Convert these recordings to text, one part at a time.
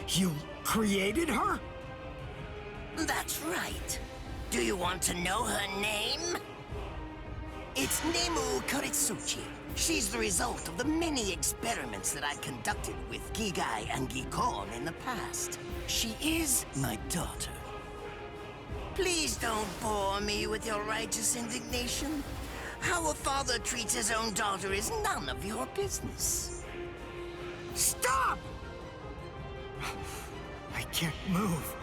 You created her? That's right. Do you want to know her name? It's Nemu Koritsuchi. She's the result of the many experiments that I conducted with Gigai and Gikon in the past. She is my daughter. Please don't bore me with your righteous indignation. How a father treats his own daughter is none of your business. Stop! I can't move.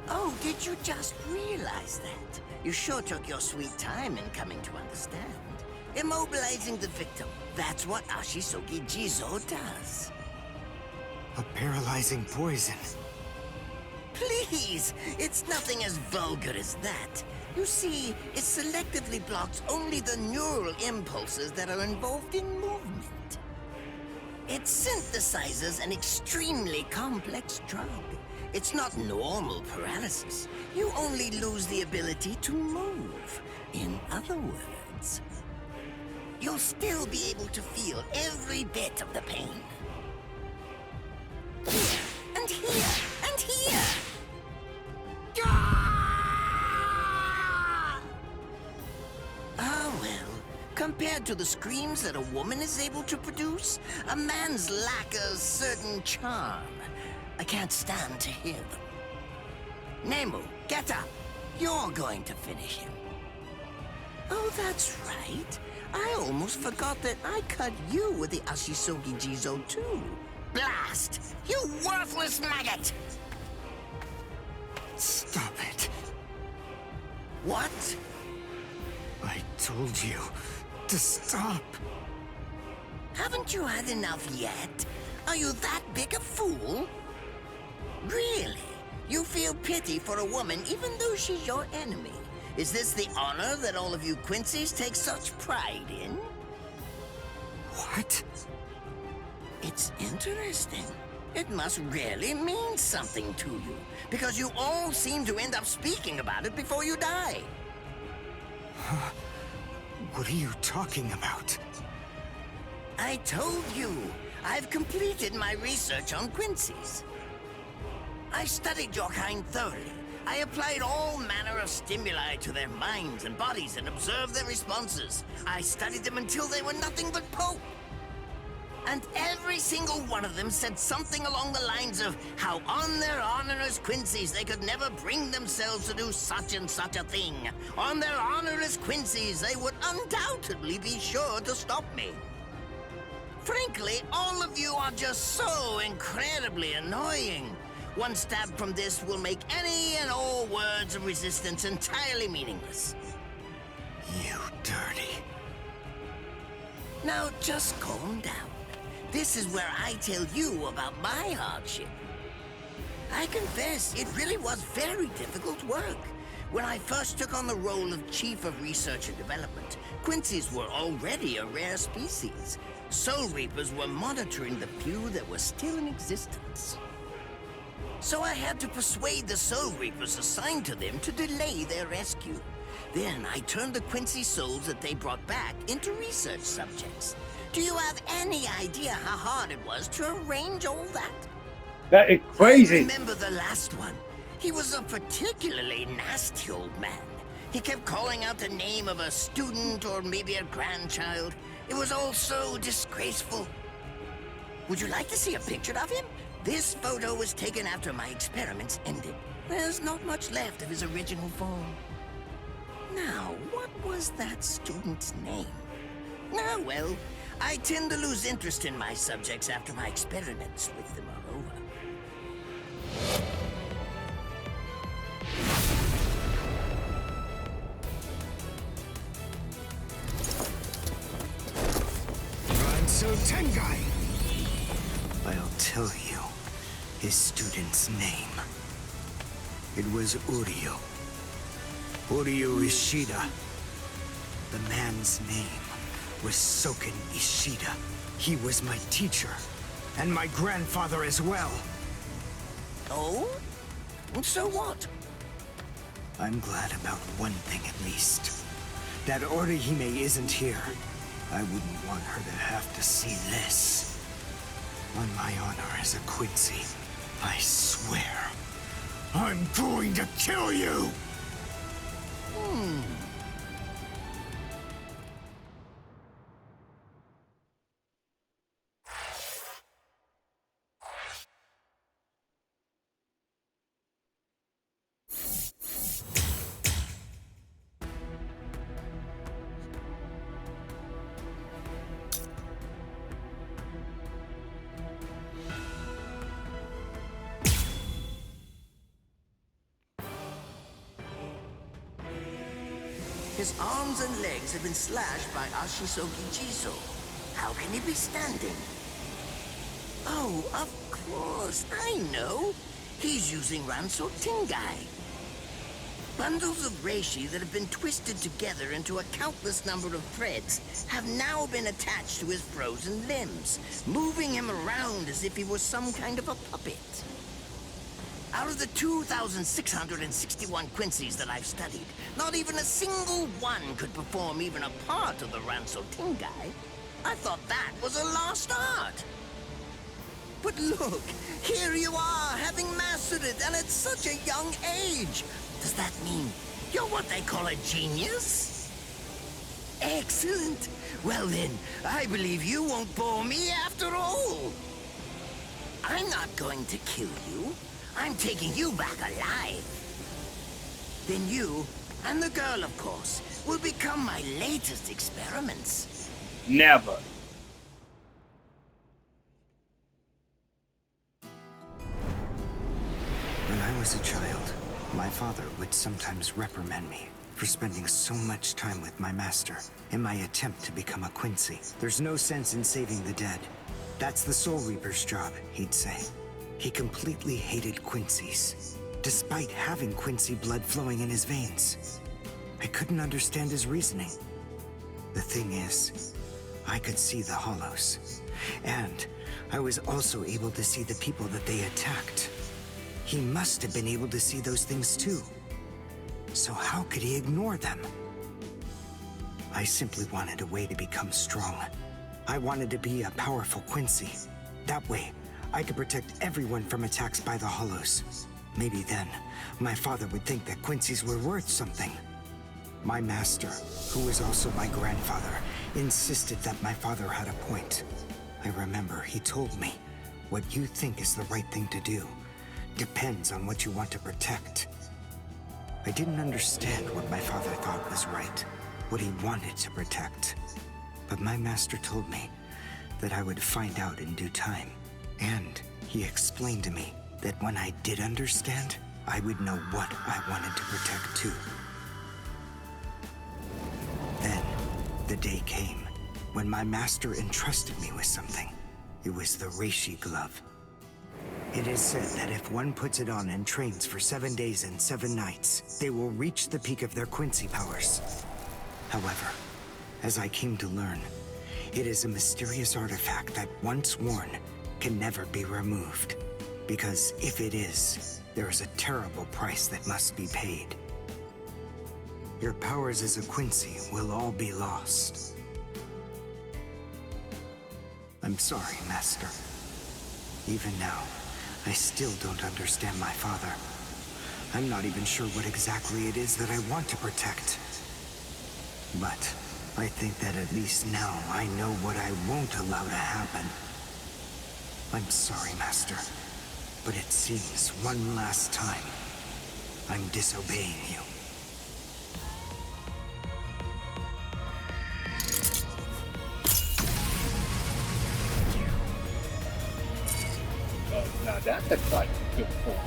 Oh, did you just realize that? You sure took your sweet time in coming to understand. Immobilizing the victim. That's what Ashisogi Jizo does. A paralyzing poison. Please! It's nothing as vulgar as that. You see, it selectively blocks only the neural impulses that are involved in movement. It synthesizes an extremely complex drug. It's not normal paralysis. You only lose the ability to move. In other words, you'll still be able to feel every bit of the pain. Here, and here, and here! Ah, well, compared to the screams that a woman is able to produce, a man's lack a certain charm. I can't stand to hear them. Nemu, get up. You're going to finish him. Oh, that's right. I almost forgot that I cut you with the Ashisogi Jizo too. Blast! You worthless maggot! Stop it. What? I told you to stop. Haven't you had enough yet? Are you that big a fool? Really? You feel pity for a woman even though she's your enemy? Is this the honor that all of you Quincy's take such pride in? What? It's interesting. It must really mean something to you, because you all seem to end up speaking about it before you die. What are you talking about? I told you, I've completed my research on Quincy's. I studied your kind thoroughly. I applied all manner of stimuli to their minds and bodies and observed their responses. I studied them until they were nothing but pulp. And every single one of them said something along the lines of how on their honor as Quincy's they could never bring themselves to do such and such a thing. On their honor as Quincy's they would undoubtedly be sure to stop me. Frankly, all of you are just so incredibly annoying. One stab from this will make any and all words of resistance entirely meaningless. You dirty. Now just calm down. This is where I tell you about my hardship. I confess, it really was very difficult work. When I first took on the role of Chief of Research and Development, Quincy's were already a rare species. Soul Reapers were monitoring the few that were still in existence. So I had to persuade the Soul Reapers assigned to them to delay their rescue. Then I turned the Quincy souls that they brought back into research subjects. Do you have any idea how hard it was to arrange all that? That is crazy. I remember the last one. He was a particularly nasty old man. He kept calling out the name of a student or maybe a grandchild. It was all so disgraceful. Would you like to see a picture of him? This photo was taken after my experiments ended. There's not much left of his original form. Now, what was that student's name? Ah, well, I tend to lose interest in my subjects after my experiments with them are over. Ransu Tengai! I'll tell you his student's name. It was Uryu. Uryu Ishida. The man's name was Soken Ishida. He was my teacher, and my grandfather as well. Oh? So what? I'm glad about one thing at least. That Orihime isn't here. I wouldn't want her to have to see this. On my honor as a Quincy, I swear, I'm going to kill you! His arms and legs have been slashed by Ashisogi Jiso. How can he be standing? Oh, of course, I know. He's using Ranso Tingai. Bundles of reishi that have been twisted together into a countless number of threads have now been attached to his frozen limbs, moving him around as if he was some kind of a puppet. Out of the 2,661 Quincy's that I've studied, not even a single one could perform even a part of the Ranso Tingai. I thought that was a lost art. But look, here you are, having mastered it, and at such a young age. Does that mean you're what they call a genius? Excellent. Well then, I believe you won't bore me after all. I'm not going to kill you. I'm taking you back alive. Then you, and the girl, of course, will become my latest experiments. Never. When I was a child, my father would sometimes reprimand me for spending so much time with my master in my attempt to become a Quincy. There's no sense in saving the dead. That's the Soul Reaper's job, he'd say. He completely hated Quincy's, despite having Quincy blood flowing in his veins. I couldn't understand his reasoning. The thing is, I could see the hollows, and I was also able to see the people that they attacked. He must have been able to see those things too. So how could he ignore them? I simply wanted a way to become strong. I wanted to be a powerful Quincy. That way, I could protect everyone from attacks by the hollows. Maybe then, my father would think that Quincy's were worth something. My master, who was also my grandfather, insisted that my father had a point. I remember he told me, what you think is the right thing to do depends on what you want to protect. I didn't understand what my father thought was right, what he wanted to protect. But my master told me that I would find out in due time. And he explained to me that when I did understand, I would know what I wanted to protect too. Then, the day came when my master entrusted me with something. It was the reishi glove. It is said that if one puts it on and trains for 7 days and 7 nights, they will reach the peak of their Quincy powers. However, as I came to learn, it is a mysterious artifact that once worn can never be removed. Because if it is, there is a terrible price that must be paid. Your powers as a Quincy will all be lost. I'm sorry, Master. Even now, I still don't understand my father. I'm not even sure what exactly it is that I want to protect. But I think that at least now I know what I won't allow to happen. I'm sorry, Master, but it seems one last time I'm disobeying you. Oh, now that looks like a good form.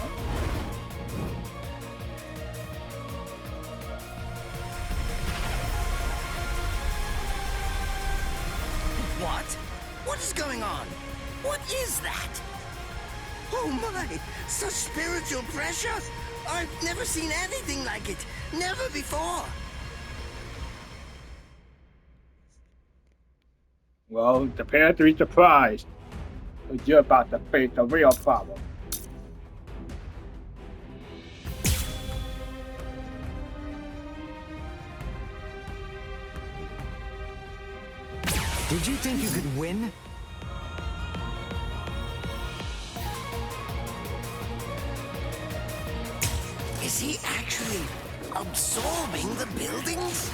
What? What is going on? What is that? Oh my! Such spiritual pressure? I've never seen anything like it. Never before. Well, prepare to be surprised. Because you're about to face a real problem. Did you think you could win? Is he actually absorbing the buildings?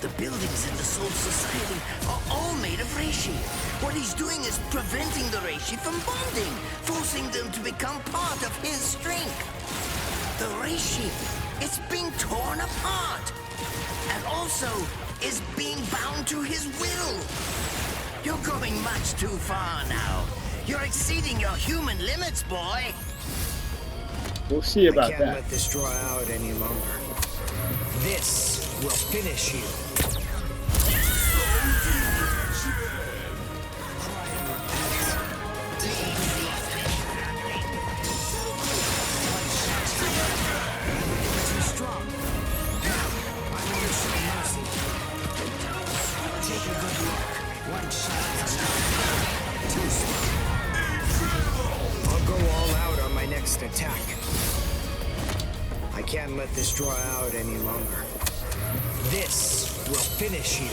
The buildings in the Soul Society are all made of reishi. What he's doing is preventing the reishi from bonding, forcing them to become part of his strength. The reishi, it's being torn apart, and also is being bound to his will. You're going much too far now. You're exceeding your human limits, boy. We'll see about I can't that. let this draw out any longer. This will finish you. Too strong. Now, I want to show mercy. Take a good look. One shot is enough. Too strong. I'll go all out on my next attack. I can't let this draw out any longer. This will finish you.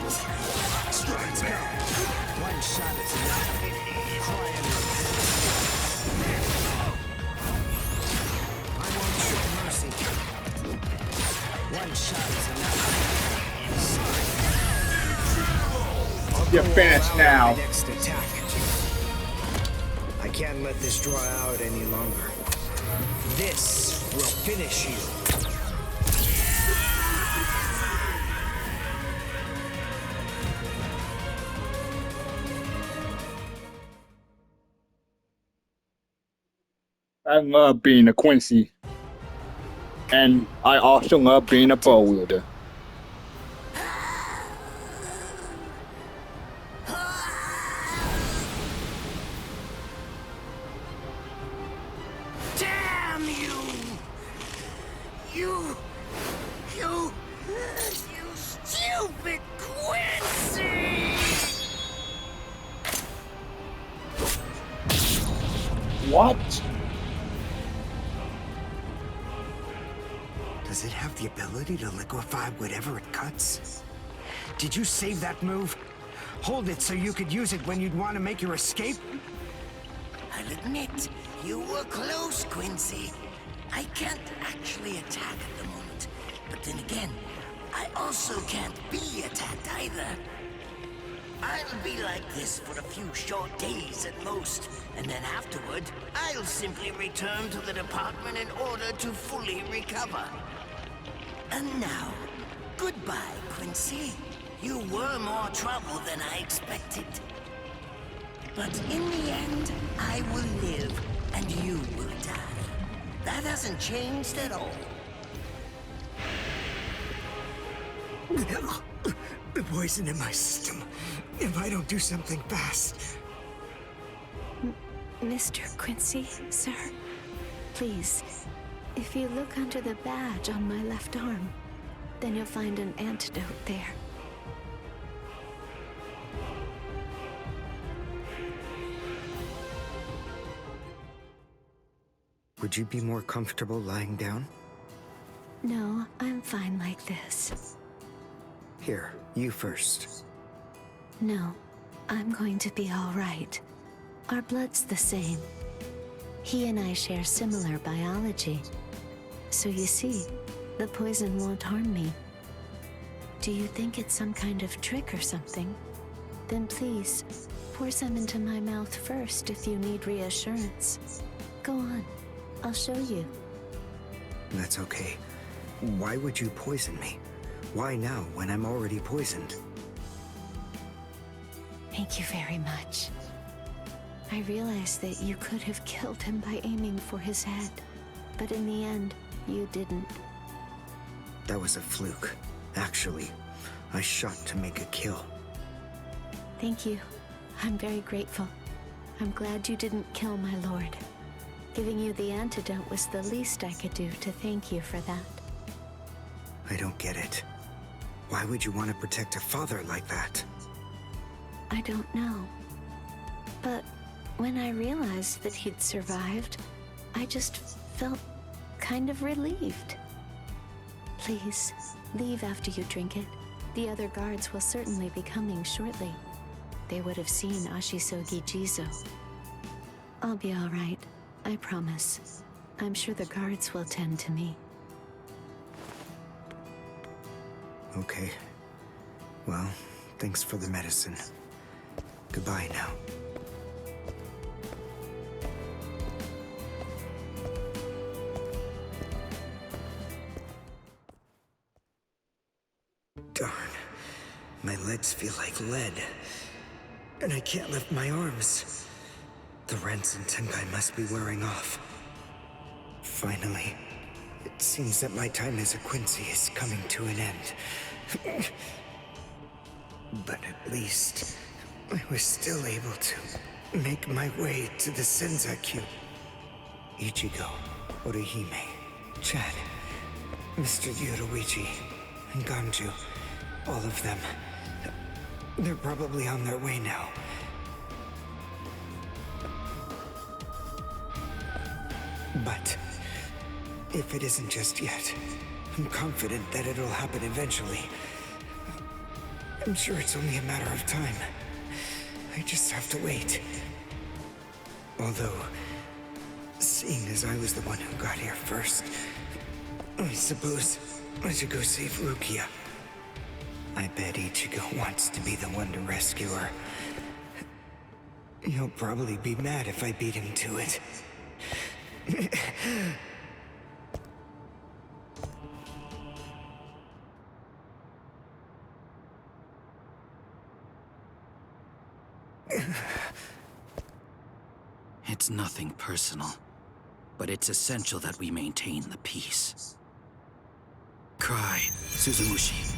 Let's go. One shot is enough. Cry and repent. I won't show mercy. One shot is enough. Sorry. You're finished now. My next attack. I can't let this draw out any longer. This will finish you. I love being a Quincy. And I also love being a bow wielder. Damn you! You stupid Quincy! What? Does it have the ability to liquefy whatever it cuts? Did you save that move? Hold it so you could use it when you'd want to make your escape? I'll admit, you were close, Quincy. I can't actually attack at the moment. But then again, I also can't be attacked either. I'll be like this for a few short days at most, and then afterward, I'll simply return to the department in order to fully recover. And now, goodbye, Quincy. You were more trouble than I expected. But in the end, I will live, and you will die. That hasn't changed at all. The poison in my system. If I don't do something fast. Mr. Quincy, sir, please, if you look under the badge on my left arm, then you'll find an antidote there. Would you be more comfortable lying down? No, I'm fine like this. Here, you first. No, I'm going to be all right. Our blood's the same. He and I share similar biology. So you see, the poison won't harm me. Do you think it's some kind of trick or something? Then please, pour some into my mouth first if you need reassurance. Go on, I'll show you. That's okay. Why would you poison me? Why now, when I'm already poisoned? Thank you very much. I realized that you could have killed him by aiming for his head, but in the end, you didn't. That was a fluke. Actually, I shot to make a kill. Thank you. I'm very grateful. I'm glad you didn't kill my lord. Giving you the antidote was the least I could do to thank you for that. I don't get it. Why would you want to protect a father like that? I don't know. But when I realized that he'd survived, I just felt kind of relieved. Please, leave after you drink it. The other guards will certainly be coming shortly. they would have seen Ashisogi Jizo. I'll be all right, I promise. I'm sure the guards will tend to me. Okay. Well, thanks for the medicine. Goodbye now. Darn. My legs feel like lead. And I can't lift my arms. The Rents and Tenkai must be wearing off. Finally, it seems that my time as a Quincy is coming to an end. But at least, I was still able to make my way to the Senzakyu. Ichigo, Orihime, Chad, Mr. Yoruichi, and Ganju, all of them. They're probably on their way now. But if it isn't just yet, I'm confident that it'll happen eventually. I'm sure it's only a matter of time. I just have to wait. Although, seeing as I was the one who got here first, I suppose I should go save Rukia. I bet Ichigo wants to be the one to rescue her. He'll probably be mad if I beat him to it. It's nothing personal, but it's essential that we maintain the peace. Cry, Suzumushi.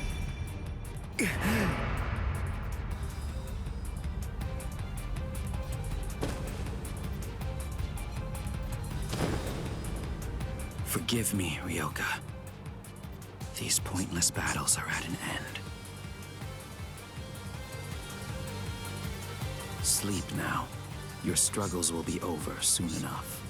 Forgive me, Ryoka. These pointless battles are at an end. Sleep now. Your struggles will be over soon enough.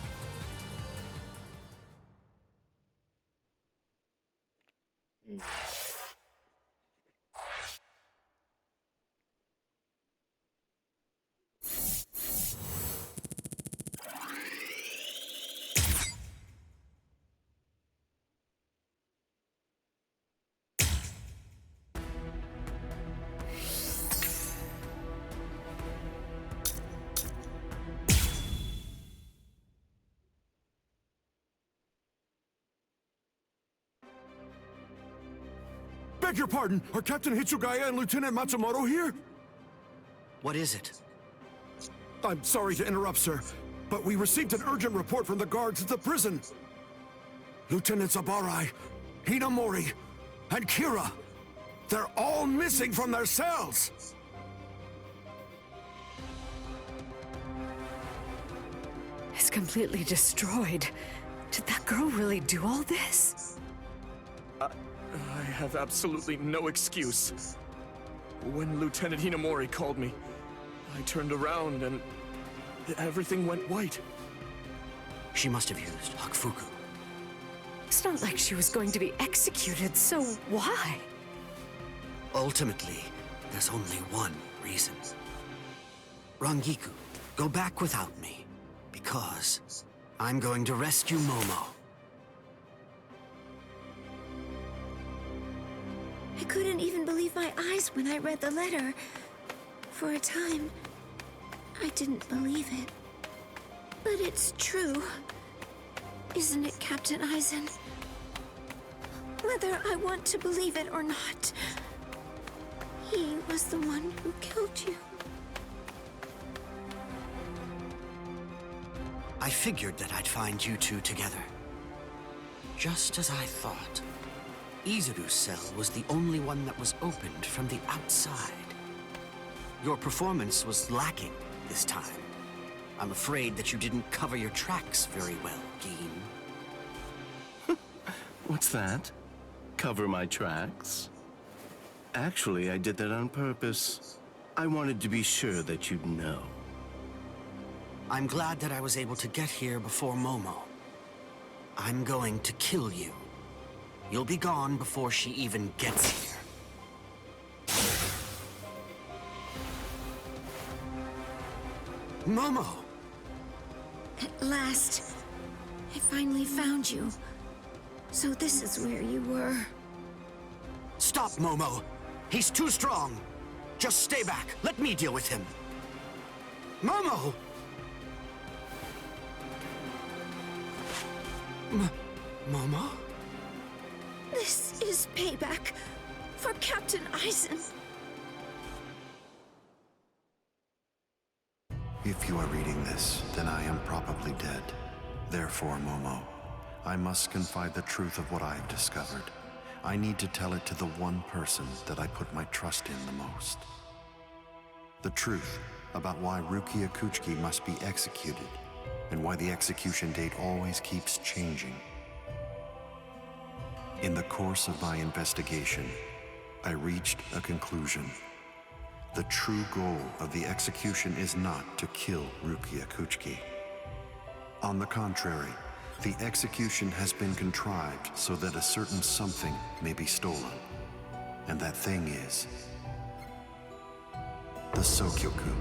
Beg your pardon, are Captain Hitsugaya and Lieutenant Matsumoto here? What is it? I'm sorry to interrupt, sir, but we received an urgent report from the guards at the prison. Lieutenant Zabarai, Hinamori, and Kira, they're all missing from their cells! It's completely destroyed. Did that girl really do all this? I have absolutely no excuse. When Lieutenant Hinamori called me, I turned around and everything went white. She must have used Hakufuku. It's not like she was going to be executed, so why? Ultimately, there's only one reason. Rangiku, go back without me, because I'm going to rescue Momo. I couldn't even believe my eyes when I read the letter. For a time, I didn't believe it. But it's true. Isn't it, Captain Aizen? Whether I want to believe it or not, he was the one who killed you. I figured that I'd find you two together. Just as I thought. Izuru's cell was the only one that was opened from the outside. Your performance was lacking this time. I'm afraid that you didn't cover your tracks very well, Gin. What's that? Cover my tracks? Actually, I did that on purpose. I wanted to be sure that you'd know. I'm glad that I was able to get here before Momo. I'm going to kill you. You'll be gone before she even gets here. Momo! At last, I finally found you. So this is where you were. Stop, Momo. He's too strong. Just stay back. Let me deal with him. Momo! Momo? This is payback for Captain Eisen. If you are reading this, then I am probably dead. Therefore, Momo, I must confide the truth of what I have discovered. I need to tell it to the one person that I put my trust in the most. The truth about why Rukia Kuchiki must be executed, and why the execution date always keeps changing. In the course of my investigation, I reached a conclusion. The true goal of the execution is not to kill Rukia Kuchiki. On the contrary, the execution has been contrived so that a certain something may be stolen. And that thing is the Sokyoku.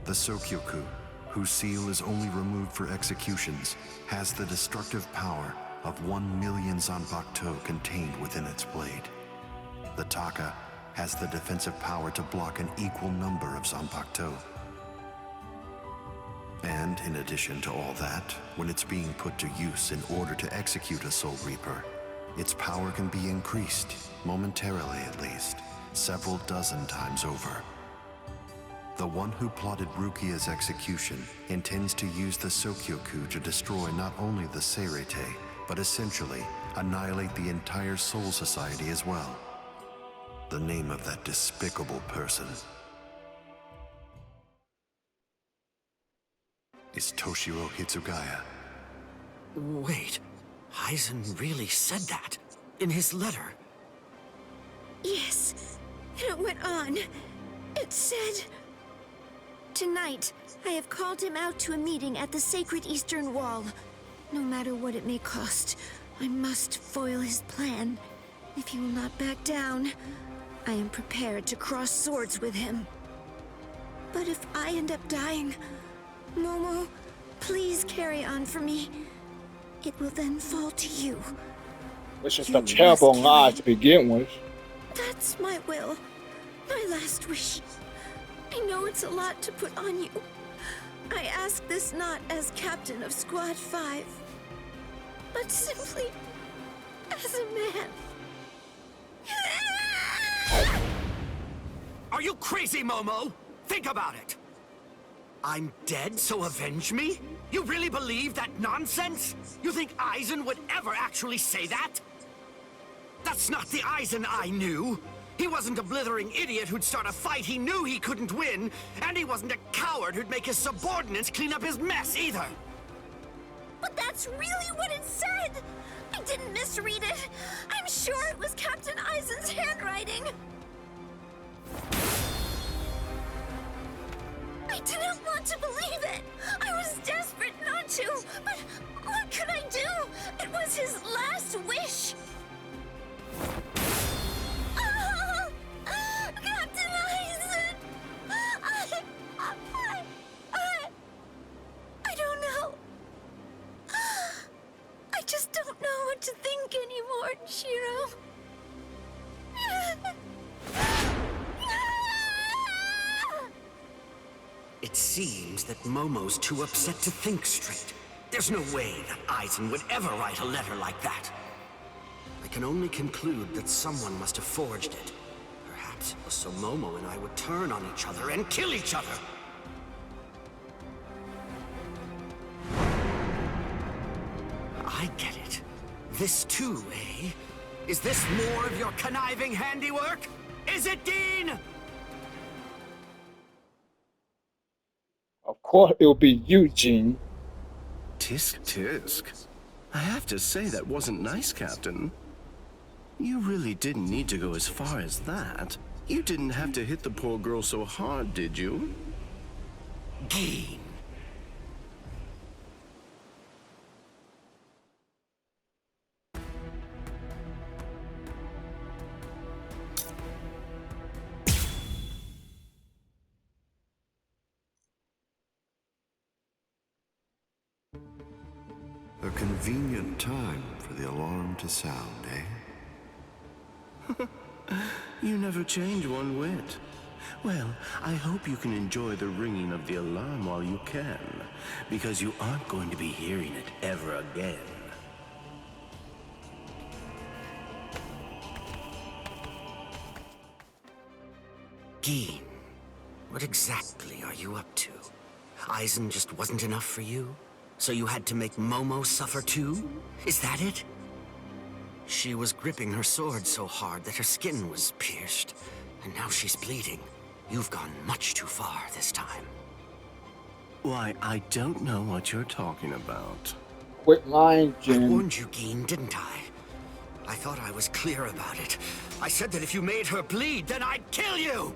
The Sokyoku, whose seal is only removed for executions, has the destructive power of 1 million Zanpakuto contained within its blade. The Taka has the defensive power to block an equal number of Zanpakuto. And in addition to all that, when it's being put to use in order to execute a Soul Reaper, its power can be increased, momentarily at least, several dozen times over. The one who plotted Rukia's execution intends to use the Sokyoku to destroy not only the Seirete, but essentially annihilate the entire Soul Society as well. The name of that despicable person is Toshiro Hitsugaya. Wait, Eisen really said that in his letter? Yes, and it went on. It said, "Tonight, I have called him out to a meeting at the Sacred Eastern Wall. No matter what it may cost, I must foil his plan. If he will not back down, I am prepared to cross swords with him. But if I end up dying, Momo, please carry on for me. It will then fall to you. Which is a terrible lie to begin with. That's my will. My last wish. I know it's a lot to put on you. I ask this not as captain of Squad 5, but simply as a man." Are you crazy, Momo? Think about it. I'm dead, so avenge me? You really believe that nonsense? You think Eisen would ever actually say that? That's not the Eisen I knew. He wasn't a blithering idiot who'd start a fight he knew he couldn't win, and he wasn't a coward who'd make his subordinates clean up his mess either. But that's really what it said! I didn't misread it. I'm sure it was Captain Eisen's handwriting. I didn't want to believe it. I was desperate not to, but what could I do? It was his last wish. Oh, Captain Eisen! I don't know. I just don't know what to think anymore, Shiro. It seems that Momo's too upset to think straight. There's no way that Eisen would ever write a letter like that. I can only conclude that someone must have forged it. Perhaps it was so Momo and I would turn on each other and kill each other. I get it. This too, eh? Is this more of your conniving handiwork? Is it, Dean? Of course, it will be Eugene. Tisk tisk. I have to say that wasn't nice, Captain. You really didn't need to go as far as that. You didn't have to hit the poor girl so hard, did you? Dean. A convenient time for the alarm to sound, eh? You never change one whit. Well, I hope you can enjoy the ringing of the alarm while you can, because you aren't going to be hearing it ever again. Geen, what exactly are you up to? Eisen just wasn't enough for you? So you had to make Momo suffer too? Is that it? She was gripping her sword so hard that her skin was pierced, and now she's bleeding. You've gone much too far this time. Why, I don't know what you're talking about. Quit lying, I Jin. warned you, Geen, didn't I? I thought I was clear about it. I said that if you made her bleed, then I'd kill you!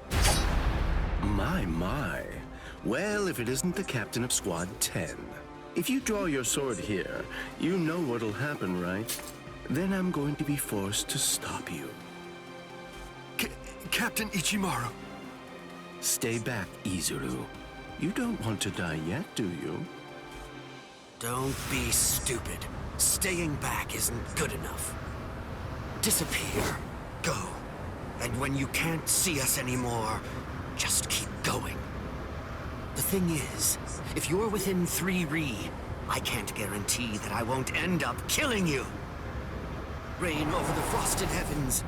My. Well, if it isn't the captain of Squad 10. If you draw your sword here, you know what'll happen, right? Then I'm going to be forced to stop you. Captain Ichimaru. Stay back, Izuru. You don't want to die yet, do you? Don't be stupid. Staying back isn't good enough. Disappear. Go. And when you can't see us anymore, just keep going. The thing is, if you're within 3 Ri, I can't guarantee that I won't end up killing you. Reign over the frosted heavens.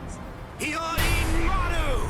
Hiyori Maru!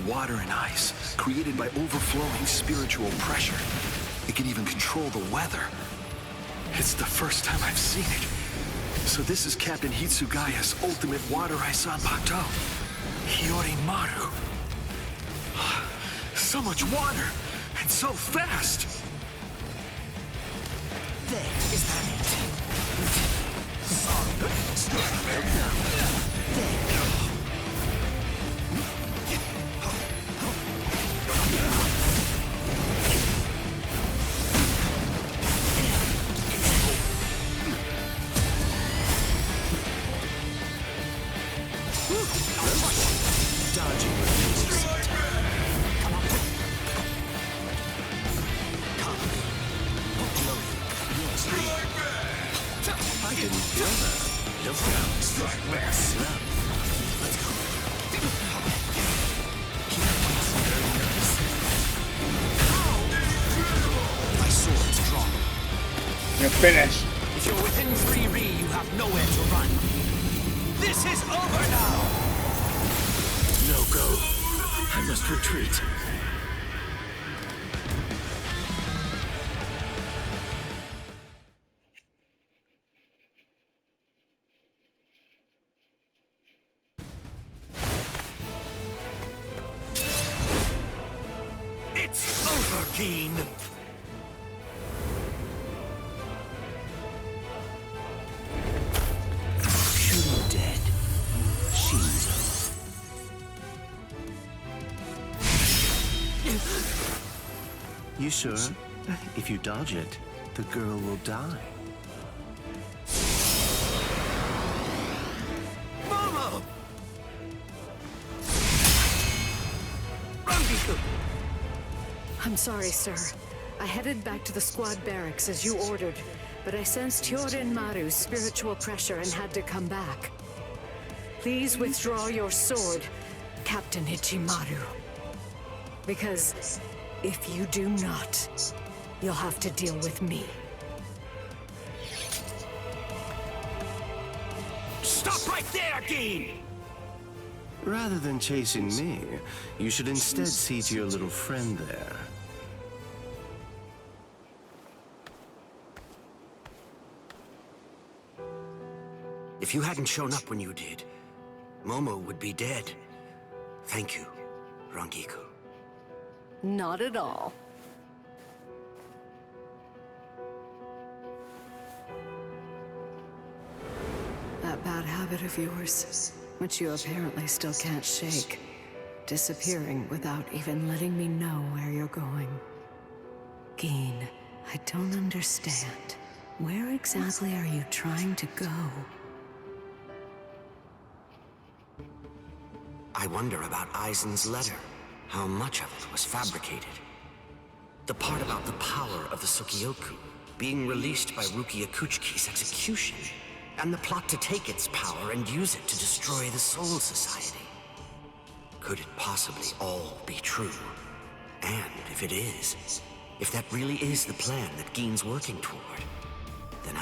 Water and ice, created by overflowing spiritual pressure. It can even control the weather. It's the first time I've seen it. So this is Captain Hitsugaya's ultimate water ice on Bateau. Hiyori Maru. So much water, and so fast! There, is that it? You're finished. If you're within 3 Ri, you have nowhere to run. This is over now! No go. I must retreat. It's over, Geen! You sure? If you dodge it, the girl will die. Momo! I'm sorry, sir. I headed back to the squad barracks as you ordered, but I sensed Hyorin Maru's spiritual pressure and had to come back. Please withdraw your sword, Captain Ichimaru. Because if you do not, you'll have to deal with me. Stop right there, Dean! Rather than chasing me, you should instead see to your little friend there. If you hadn't shown up when you did, Momo would be dead. Thank you, Rangiku. Not at all. That bad habit of yours, which you apparently still can't shake. Disappearing without even letting me know where you're going. Geen, I don't understand. Where exactly are you trying to go? I wonder about Aizen's letter. How much of it was fabricated? The part about the power of the Sukioku being released by Rukia Kuchiki's execution, and the plot to take its power and use it to destroy the Soul Society. Could it possibly all be true? And if it is, if that really is the plan that Geen's working toward, then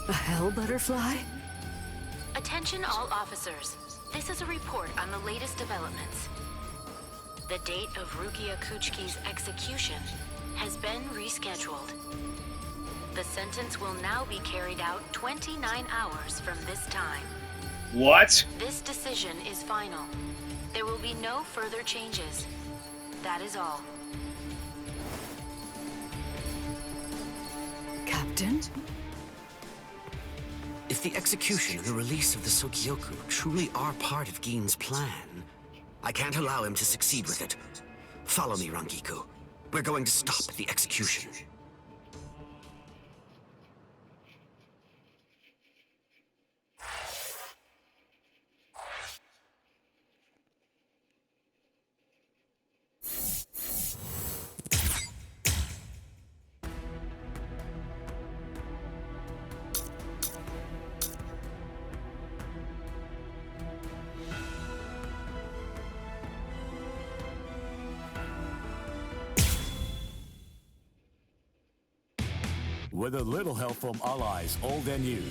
A hell butterfly? Attention all officers. This is a report on the latest developments. The date of Rukia Kuchiki's execution has been rescheduled. The sentence will now be carried out 29 hours from this time. What? This decision is final. There will be no further changes. That is all. Captain? if the execution and the release of the Sukioku truly are part of Geen's plan, I can't allow him to succeed with it. Follow me, Rangiku. We're going to stop the execution. With a little help from allies old and new,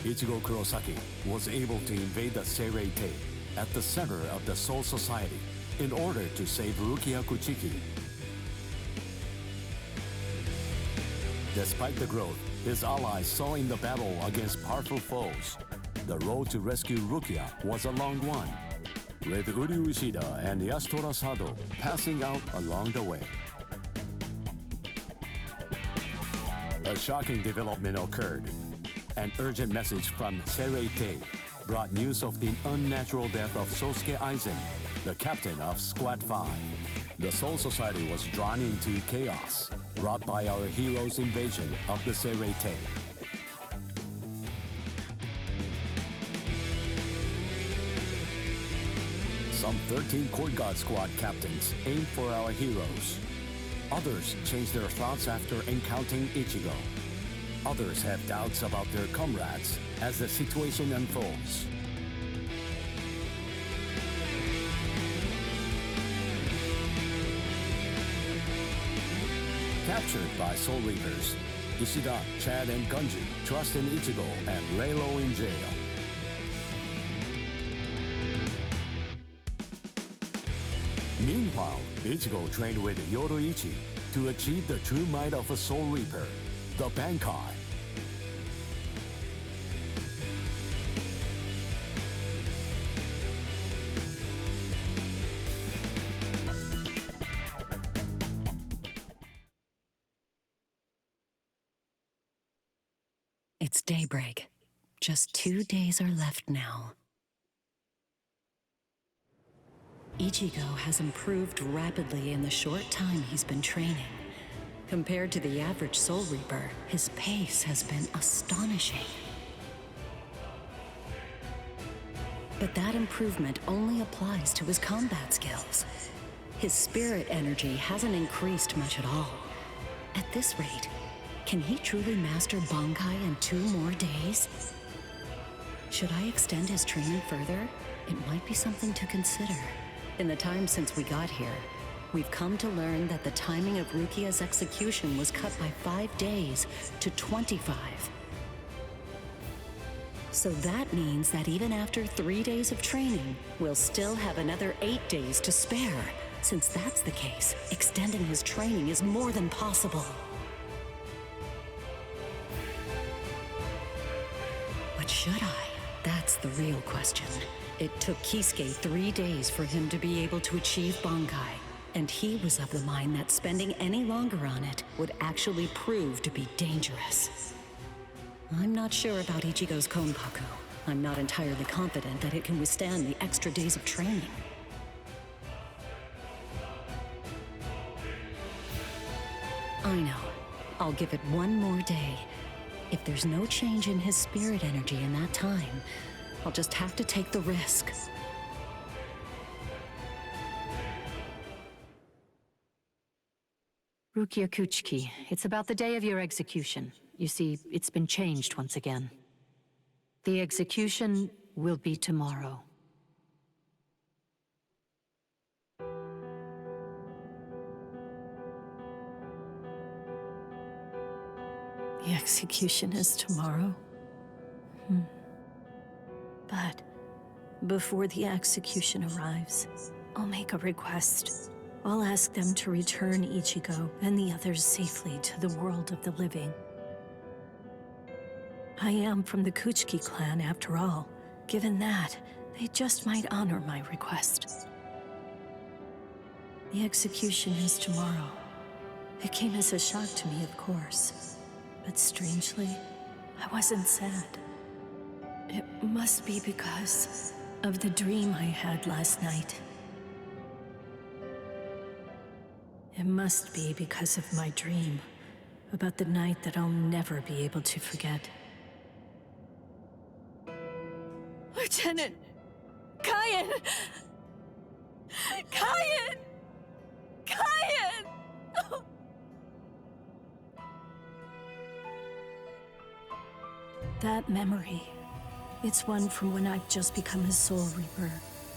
Ichigo Kurosaki was able to invade the Seirei-Tei at the center of the Soul Society in order to save Rukia Kuchiki. Despite the growth his allies saw in the battle against powerful foes, the road to rescue Rukia was a long one, with Uryu Ishida and Yasutora Sado passing out along the way. A shocking development occurred. An urgent message from Seirei-Tei brought news of the unnatural death of Sosuke Aizen, the captain of Squad 5. The Soul Society was drawn into chaos, brought by our hero's invasion of the Seirei-Tei. Some 13 Court Guard Squad captains aimed for our heroes. Others changed their thoughts after encountering Ichigo. Others have doubts about their comrades as the situation unfolds. Captured by Soul Reapers, Ishida, Chad, and Gunji trust in Ichigo and lay low in jail. Meanwhile, Ichigo trained with Yoruichi to achieve the true might of a Soul Reaper, the Bankai. It's daybreak. Just 2 days are left now. Ichigo has improved rapidly in the short time he's been training. Compared to the average Soul Reaper, his pace has been astonishing. But that improvement only applies to his combat skills. His spirit energy hasn't increased much at all. At this rate, can he truly master Bankai in 2 more days? Should I extend his training further? It might be something to consider. In the time since we got here, we've come to learn that the timing of Rukia's execution was cut by 5 days to 25. So that means that even after 3 days of training, we'll still have another 8 days to spare. Since that's the case, extending his training is more than possible. But should I? That's the real question. It took Kisuke 3 days for him to be able to achieve Bankai, and he was of the mind that spending any longer on it would actually prove to be dangerous. I'm not sure about Ichigo's Konpaku. I'm not entirely confident that it can withstand the extra days of training. I know. I'll give it 1 more day. If there's no change in his spirit energy in that time, I'll just have to take the risk. Rukia Kuchiki, it's about the day of your execution. You see, it's been changed once again. The execution will be tomorrow. The execution is tomorrow? But before the execution arrives, I'll make a request. I'll ask them to return Ichigo and the others safely to the world of the living. I am from the Kuchiki clan after all. Given that, they just might honor my request. The execution is tomorrow. It came as a shock to me, of course. But strangely, I wasn't sad. It must be because of the dream I had last night. It must be because of my dream about the night that I'll never be able to forget. Lieutenant! Kyan! Kyan! Kyan! That memory, it's one from when I'd just become a Soul Reaper.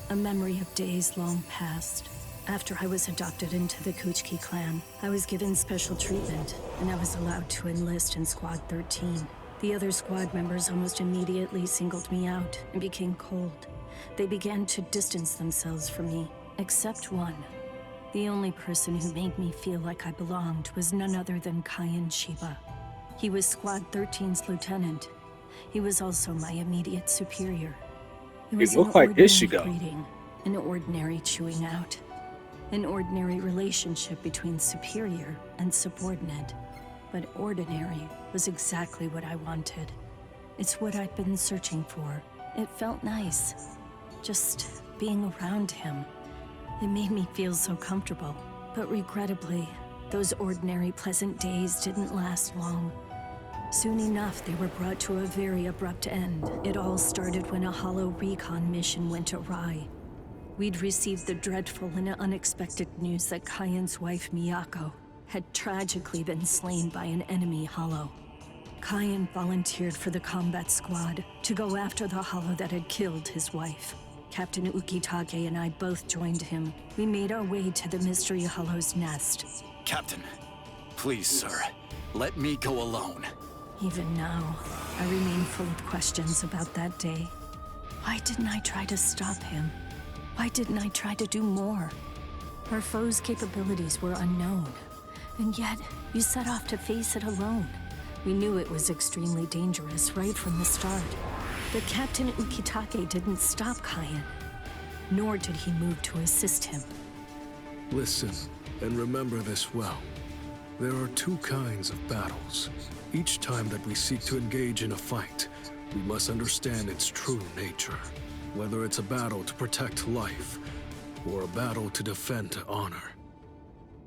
A memory of days long past. After I was adopted into the Kuchiki clan, I was given special treatment, and I was allowed to enlist in Squad 13. The other squad members almost immediately singled me out and became cold. They began to distance themselves from me, except one. The only person who made me feel like I belonged was none other than Kyan Shiba. He was Squad 13's lieutenant. He was also my immediate superior. It was an ordinary greeting, an ordinary chewing out, an ordinary relationship between superior and subordinate. But ordinary was exactly what I wanted. It's what I'd been searching for. It felt nice, just being around him. It made me feel so comfortable. But regrettably, those ordinary pleasant days didn't last long. Soon enough, they were brought to a very abrupt end. It all started when a hollow recon mission went awry. We'd received the dreadful and unexpected news that Kyan's wife, Miyako, had tragically been slain by an enemy hollow. Kyan volunteered for the combat squad to go after the hollow that had killed his wife. Captain Ukitake and I both joined him. We made our way to the mystery hollow's nest. Captain, please, sir, let me go alone. Even now, I remain full of questions about that day. Why didn't I try to stop him? Why didn't I try to do more? Our foe's capabilities were unknown, and yet you set off to face it alone. We knew it was extremely dangerous right from the start. But Captain Ukitake didn't stop Kyan, nor did he move to assist him. Listen, and remember this well. There are 2 kinds of battles. Each time that we seek to engage in a fight, we must understand its true nature. Whether it's a battle to protect life, or a battle to defend honor.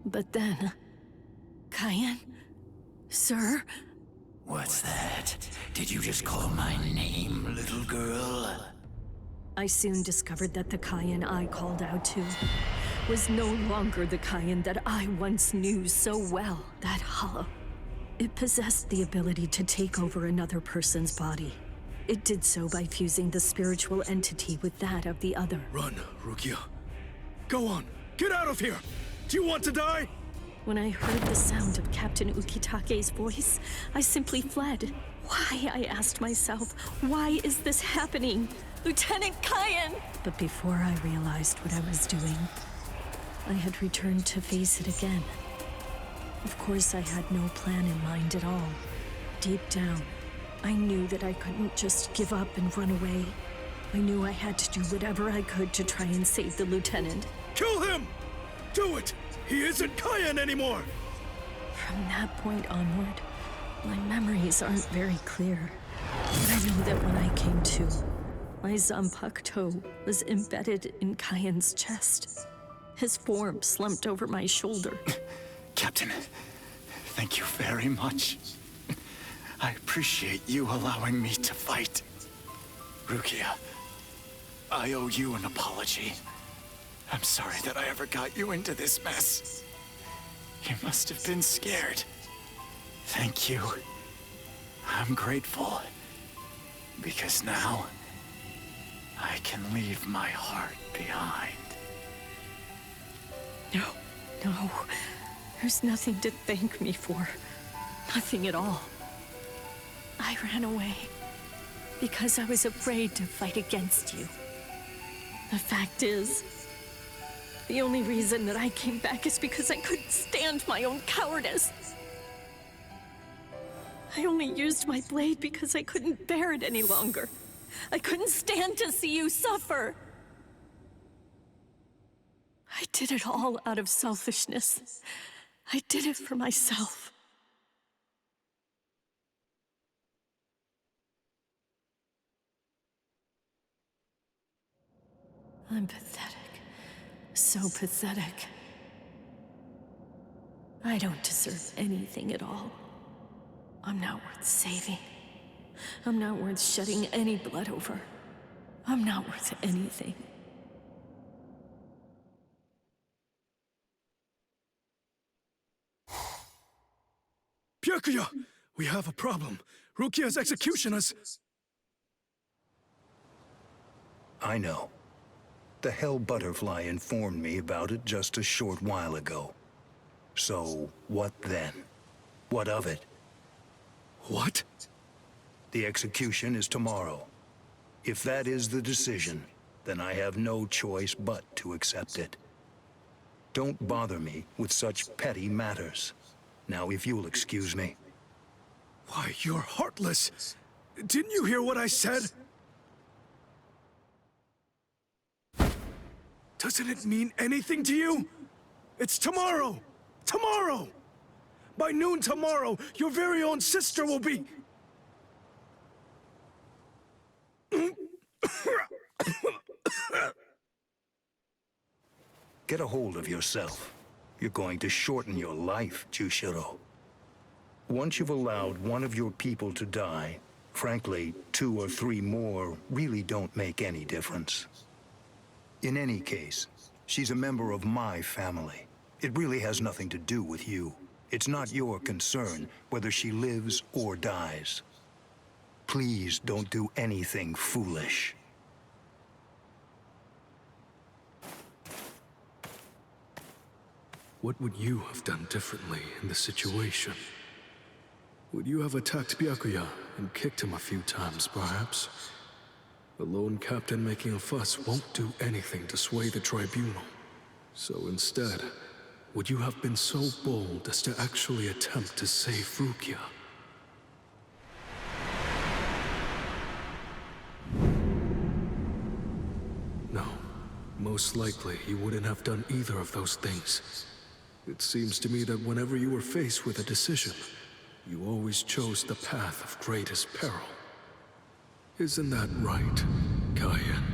But then... Cayenne? Sir? What's that? Did you just call my name, little girl? I soon discovered that the Cayenne I called out to was no longer the Cayenne that I once knew so well, that hollow. It possessed the ability to take over another person's body. It did so by fusing the spiritual entity with that of the other. Run, Rukia. Go on, get out of here! Do you want to die? When I heard the sound of Captain Ukitake's voice, I simply fled. Why, I asked myself, why is this happening? Lieutenant Cayenne! But before I realized what I was doing, I had returned to face it again. Of course, I had no plan in mind at all. Deep down, I knew that I couldn't just give up and run away. I knew I had to do whatever I could to try and save the lieutenant. Kill him! Do it! He isn't Cayenne anymore! From that point onward, my memories aren't very clear. But I know that when I came to, my Zanpakuto was embedded in Cayenne's chest. His form slumped over my shoulder. Captain, thank you very much. I appreciate you allowing me to fight. Rukia, I owe you an apology. I'm sorry that I ever got you into this mess. You must have been scared. Thank you. I'm grateful. Because now, I can leave my heart behind. No. There's nothing to thank me for. Nothing at all. I ran away because I was afraid to fight against you. The fact is, the only reason that I came back is because I couldn't stand my own cowardice. I only used my blade because I couldn't bear it any longer. I couldn't stand to see you suffer. I did it all out of selfishness. I did it for myself. I'm pathetic. So pathetic. I don't deserve anything at all. I'm not worth saving. I'm not worth shedding any blood over. I'm not worth anything. Byakuya! We have a problem. Rukia's execution is... I know. The Hell Butterfly informed me about it just a short while ago. So, what then? What of it? What? The execution is tomorrow. If that is the decision, then I have no choice but to accept it. Don't bother me with such petty matters. Now, if you'll excuse me. Why, you're heartless! Didn't you hear what I said? Doesn't it mean anything to you? It's tomorrow! Tomorrow! By noon tomorrow, your very own sister will be... Get a hold of yourself. You're going to shorten your life, Jushiro. Once you've allowed one of your people to die, frankly, 2 or 3 more really don't make any difference. In any case, she's a member of my family. It really has nothing to do with you. It's not your concern whether she lives or dies. Please don't do anything foolish. What would you have done differently in this situation? Would you have attacked Byakuya and kicked him a few times, perhaps? The lone captain making a fuss won't do anything to sway the tribunal. So instead, would you have been so bold as to actually attempt to save Rukia? No, most likely you wouldn't have done either of those things. It seems to me that whenever you were faced with a decision, you always chose the path of greatest peril. Isn't that right, Cayenne?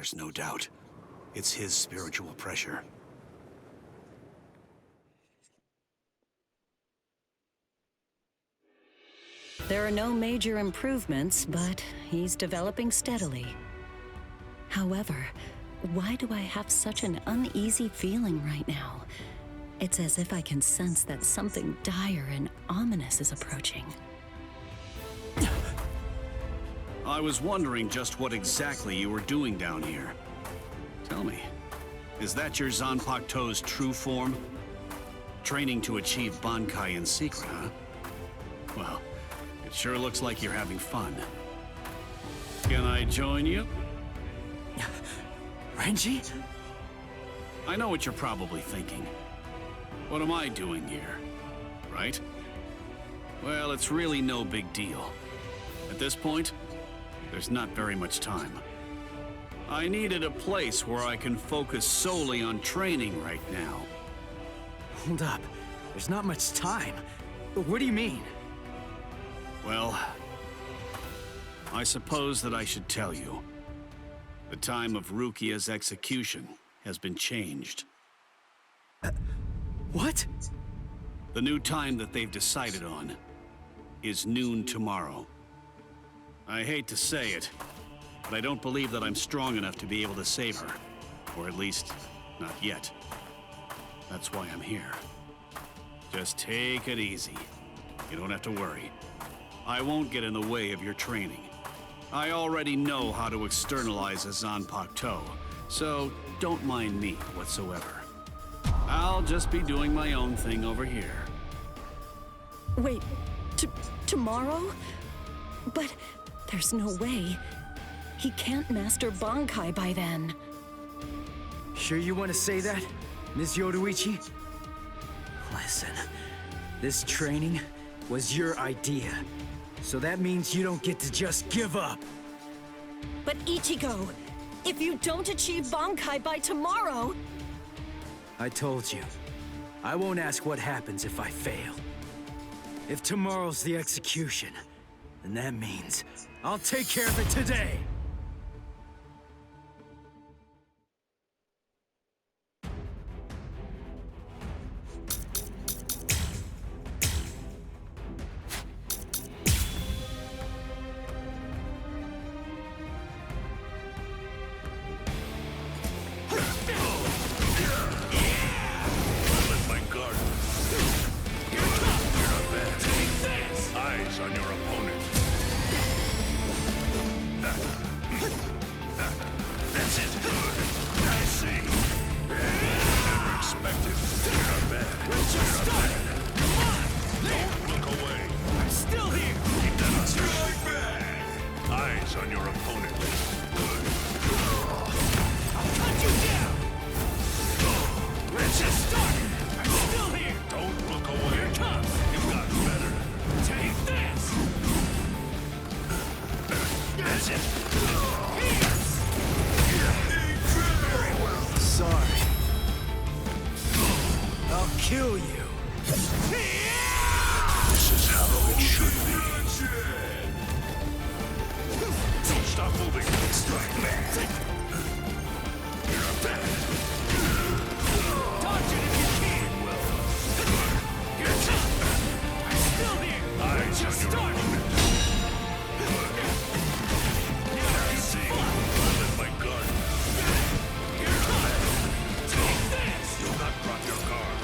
There's no doubt. It's his spiritual pressure. There are no major improvements, but he's developing steadily. However, why do I have such an uneasy feeling right now? It's as if I can sense that something dire and ominous is approaching. I was wondering just what exactly you were doing down here. Tell me, is that your Zanpakuto's true form? Training to achieve Bankai in secret, huh? Well, it sure looks like you're having fun. Can I join you? Renji? I know what you're probably thinking. What am I doing here? Right? Well, it's really no big deal. At this point, there's not very much time. I needed a place where I can focus solely on training right now. Hold up. There's not much time. What do you mean? Well, I suppose that I should tell you. The time of Rukia's execution has been changed. What? The new time that they've decided on is noon tomorrow. I hate to say it, but I don't believe that I'm strong enough to be able to save her. Or at least, not yet. That's why I'm here. Just take it easy. You don't have to worry. I won't get in the way of your training. I already know how to externalize a Zanpakuto, so don't mind me whatsoever. I'll just be doing my own thing over here. Wait, tomorrow? But there's no way. He can't master Bankai by then. Sure you want to say that, Ms. Yoruichi? Listen, this training was your idea. So that means you don't get to just give up. But Ichigo, if you don't achieve Bankai by tomorrow... I told you, I won't ask what happens if I fail. If tomorrow's the execution, then that means I'll take care of it today! Kill you. This is how it should be. Don't stop moving. Strike back. You're bad. Dodge it if you can. Well. Get up. I'm still here. Eyes just starting. Now I see. Let my guard. You're bad. Take this. You'll not drop your guard.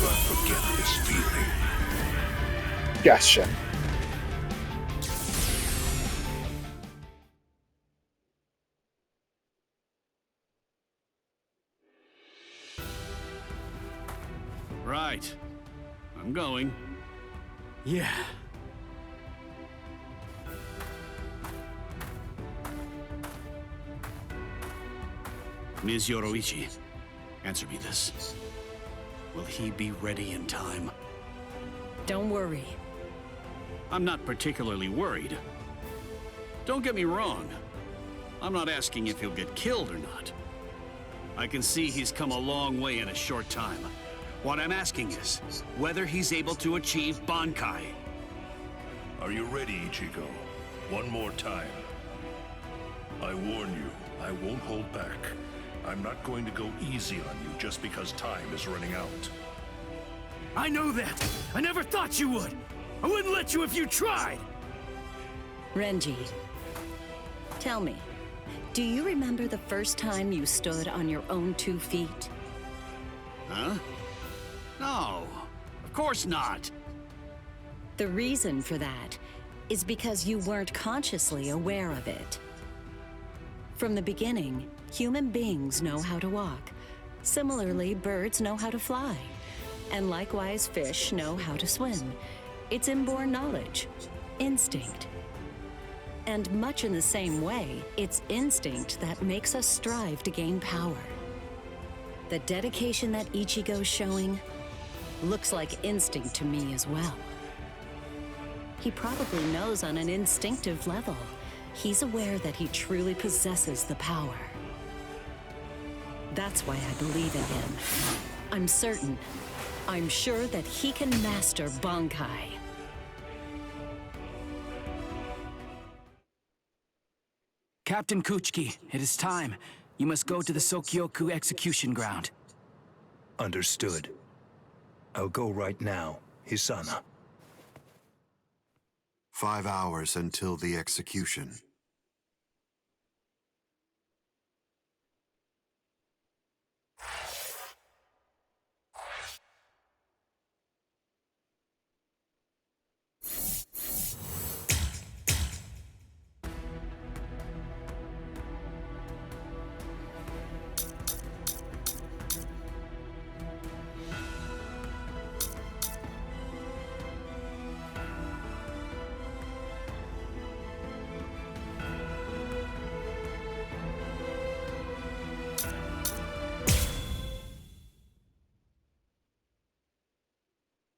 never forget this feeling. Gotcha. Right. I'm going. Yeah. Ms. Yoroichi, answer me this. Will he be ready in time? Don't worry. I'm not particularly worried. Don't get me wrong. I'm not asking if he'll get killed or not. I can see he's come a long way in a short time. What I'm asking is whether he's able to achieve Bankai. Are you ready, Ichigo? One more time. I warn you, I won't hold back. I'm not going to go easy on you just because time is running out. I know that! I never thought you would! I wouldn't let you if you tried! Renji, tell me, do you remember the first time you stood on your own 2 feet? Huh? No, of course not. The reason for that is because you weren't consciously aware of it. From the beginning, human beings know how to walk. Similarly, birds know how to fly. And likewise, fish know how to swim. It's inborn knowledge, instinct. And much in the same way, it's instinct that makes us strive to gain power. The dedication that Ichigo's showing looks like instinct to me as well. He probably knows on an instinctive level. He's aware that he truly possesses the power. That's why I believe in him. I'm certain. I'm sure that he can master Bankai. Captain Kuchiki, it is time. You must go to the Sokyoku execution ground. Understood. I'll go right now, Hisana. 5 hours until the execution.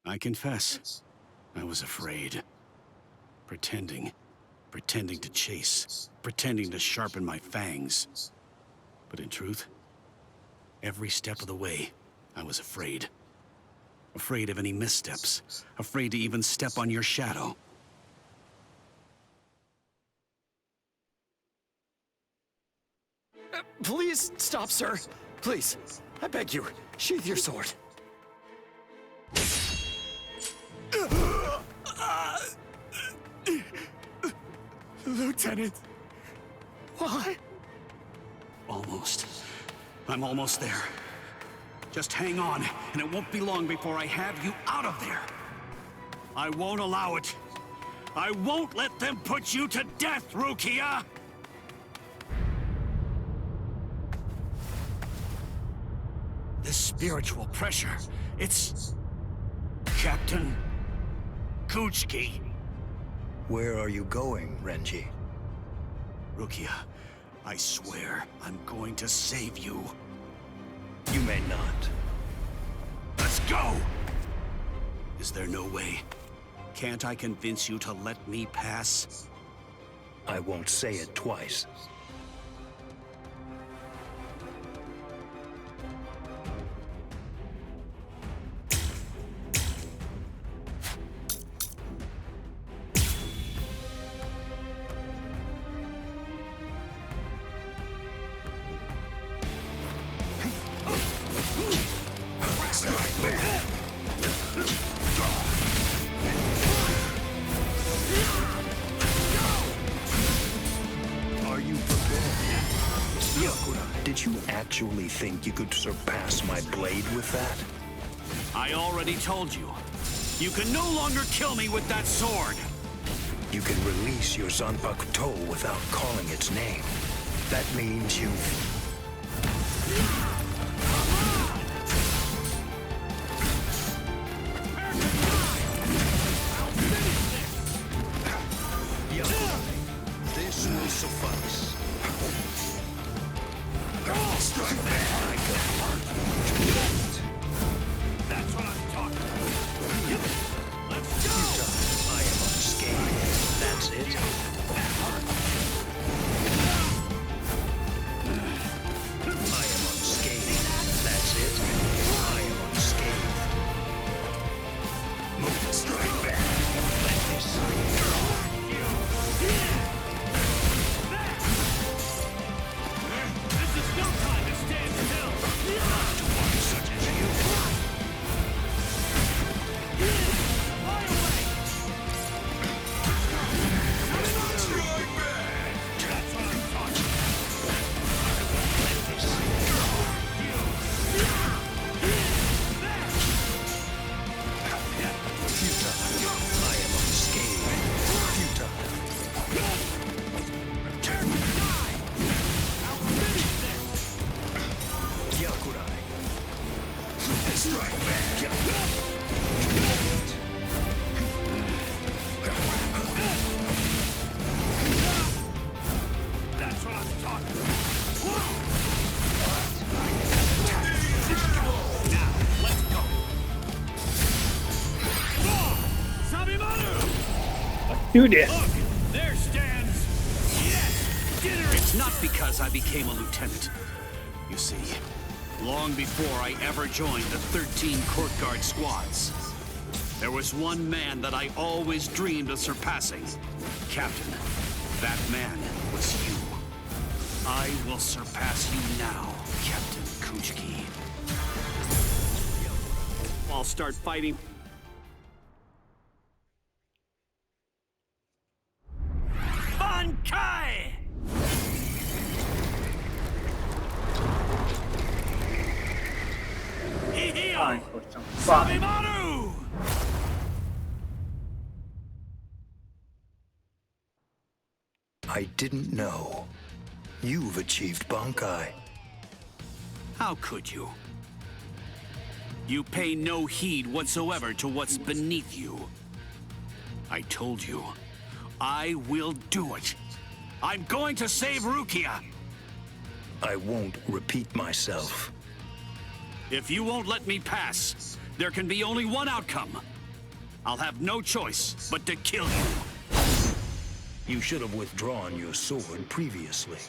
I confess, I was afraid. Pretending to chase, pretending to sharpen my fangs. But in truth, every step of the way, I was afraid. Afraid of any missteps, afraid to even step on your shadow. Please stop, sir. Please, I beg you, sheath your sword. Lieutenant, why? Almost. I'm almost there. Just hang on, and it won't be long before I have you out of there. I won't allow it. I won't let them put you to death, Rukia! This spiritual pressure, it's... Captain Kuchiki. Where are you going, Renji? Rukia, I swear I'm going to save you. You may not. Let's go! Is there no way? Can't I convince you to let me pass? I won't say it twice. Did you actually think you could surpass my blade with that? I already told you. You can no longer kill me with that sword. You can release your Zanpakuto without calling its name. That means you've... This will suffice. Strike back. That's what I'm talking about. Let's go! I am unscathed. That's it. I am unscathed. That's it. I am unscathed. Move. Strike back. Let this. This is no time to stand still. Not to one such as you. Fly away! Strike back. That's what I'm talking about. Let this. Futile. I am unscathed. Futile. Yakurai. Strike back. That's what I'm talking about. Now, let's go. Sabimaru! Let's do this. Look, there stands... Yes! Dinner! It's not because I became a lieutenant. You see, long before I ever joined the 13 court guard squads, there was one man that I always dreamed of surpassing. Captain, that man was you. I will surpass you now, Captain Kuchiki. I'll start fighting. Bankai! Time for some fun. Sabimaru! I didn't know. You've achieved Bankai. How could you? You pay no heed whatsoever to what's beneath you. I told you, I will do it. I'm going to save Rukia. I won't repeat myself. If you won't let me pass, there can be only one outcome. I'll have no choice but to kill you. You should have withdrawn your sword previously.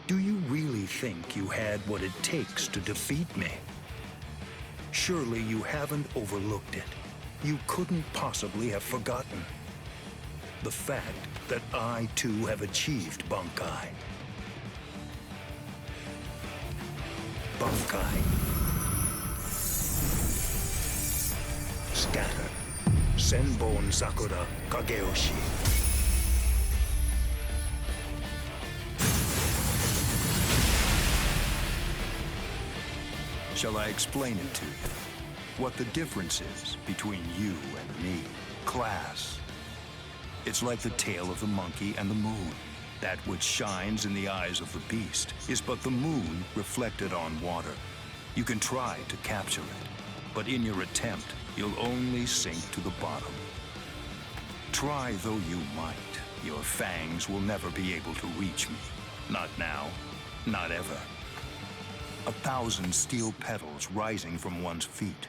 Do you really think you had what it takes to defeat me? Surely you haven't overlooked it. You couldn't possibly have forgotten the fact that I too have achieved Bankai. Bankai. Scatter. Senbon Sakura Kageyoshi. Shall I explain it to you? What the difference is between you and me? Class. It's like the tail of the monkey and the moon. That which shines in the eyes of the beast is but the moon reflected on water. You can try to capture it, but in your attempt, you'll only sink to the bottom. Try though you might, your fangs will never be able to reach me. Not now, not ever. 1,000 steel petals rising from one's feet.